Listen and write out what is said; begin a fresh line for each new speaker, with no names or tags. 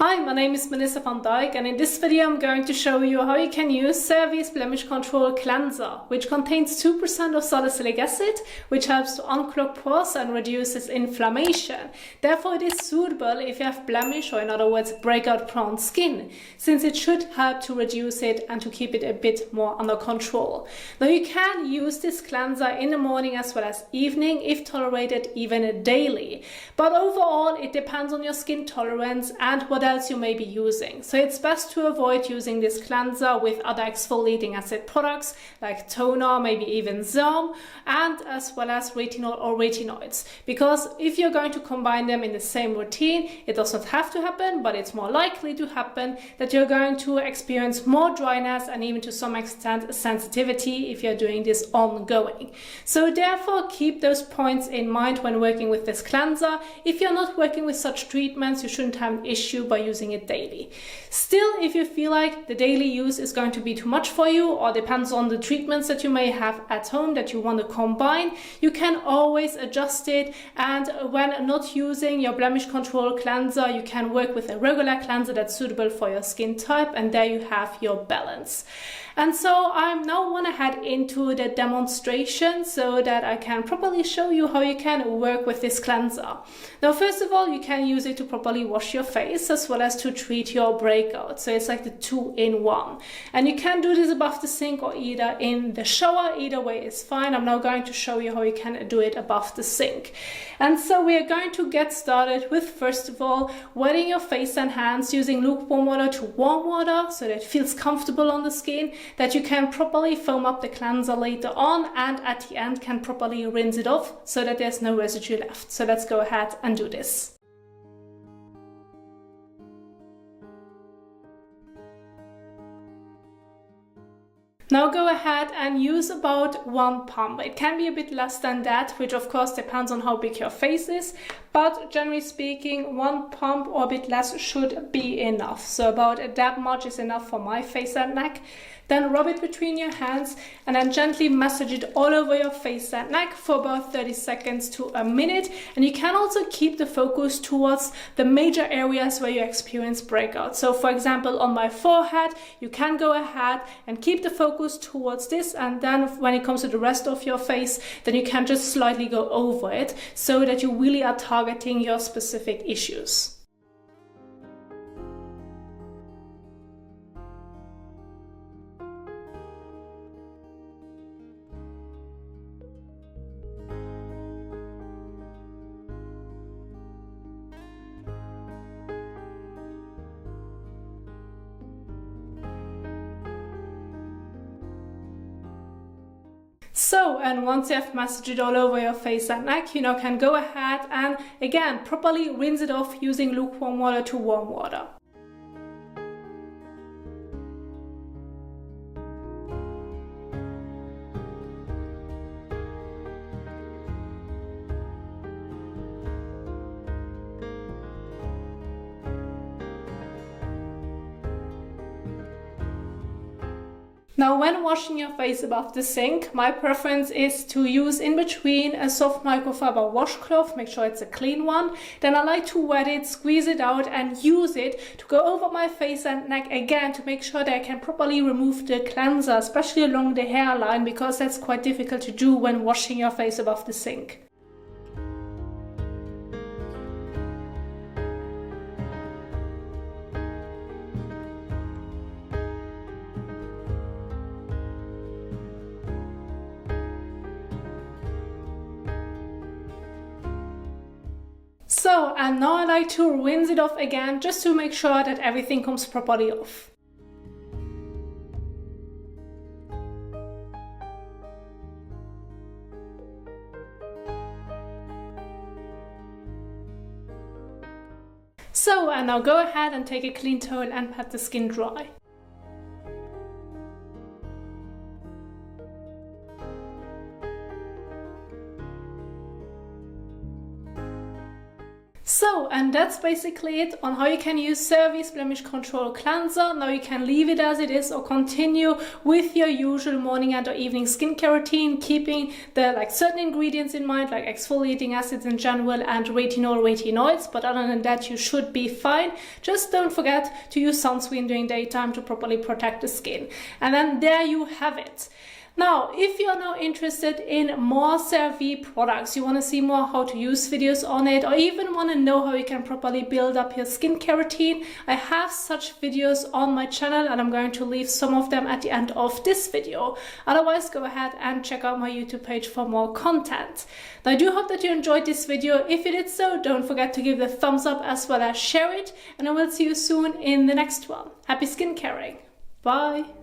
Hi, my name is Melissa van Dijk, and in this video I'm going to show you how you can use CeraVe's Blemish Control Cleanser, which contains 2% of salicylic acid, which helps to unclog pores and reduces inflammation. Therefore, it is suitable if you have blemish, or in other words, breakout-prone skin, since it should help to reduce it and to keep it a bit more under control. Now, you can use this cleanser in the morning as well as evening, if tolerated, even daily. But overall, it depends on your skin tolerance and what else you may be using. So it's best to avoid using this cleanser with other exfoliating acid products like toner, maybe even Zome, and as well as retinol or retinoids. Because if you're going to combine them in the same routine, it does not have to happen, but it's more likely to happen that you're going to experience more dryness and even to some extent sensitivity if you're doing this ongoing. So therefore, keep those points in mind when working with this cleanser. If you're not working with such treatments, you shouldn't have an issue by using it daily. Still, if you feel like the daily use is going to be too much for you, or depends on the treatments that you may have at home that you want to combine, you can always adjust it. And when not using your blemish control cleanser, you can work with a regular cleanser that's suitable for your skin type, and there you have your balance. And so I now want to head into the demonstration so that I can properly show you how you can work with this cleanser. Now, first of all, you can use it to properly wash your face as well as to treat your breakout. So it's like the 2-in-1. And you can do this above the sink or either in the shower. Either way is fine. I'm now going to show you how you can do it above the sink. And so we are going to get started with, first of all, wetting your face and hands using lukewarm water to warm water so that it feels comfortable on the skin, that you can properly foam up the cleanser later on, and at the end can properly rinse it off so that there's no residue left. So let's go ahead and do this. Now go ahead and use about 1 pump. It can be a bit less than that, which of course depends on how big your face is, but generally speaking, 1 pump or a bit less should be enough. So about that much is enough for my face and neck. Then rub it between your hands and then gently massage it all over your face and neck for about 30 seconds to a minute. And you can also keep the focus towards the major areas where you experience breakouts. So for example, on my forehead, you can go ahead and keep the focus towards this. And then when it comes to the rest of your face, then you can just slightly go over it so that you really are targeting your specific issues. So, and once you have massaged it all over your face and neck, you now can go ahead and again properly rinse it off using lukewarm water to warm water. Now, when washing your face above the sink, my preference is to use in between a soft microfiber washcloth, make sure it's a clean one. Then I like to wet it, squeeze it out and use it to go over my face and neck again to make sure that I can properly remove the cleanser, especially along the hairline, because that's quite difficult to do when washing your face above the sink. So, and now I like to rinse it off again just to make sure that everything comes properly off. So, and now go ahead and take a clean towel and pat the skin dry. So, and that's basically it on how you can use CeraVe's Blemish Control Cleanser. Now you can leave it as it is or continue with your usual morning and or evening skincare routine, keeping the certain ingredients in mind, like exfoliating acids in general and retinoids, but other than that you should be fine. Just don't forget to use sunscreen during daytime to properly protect the skin. And then there you have it. Now, if you're now interested in more CeraVe products, you want to see more how to use videos on it, or even want to know how you can properly build up your skincare routine, I have such videos on my channel and I'm going to leave some of them at the end of this video. Otherwise, go ahead and check out my YouTube page for more content. Now, I do hope that you enjoyed this video. If you did so, don't forget to give it a thumbs up as well as share it, and I will see you soon in the next one. Happy skincaring. Bye.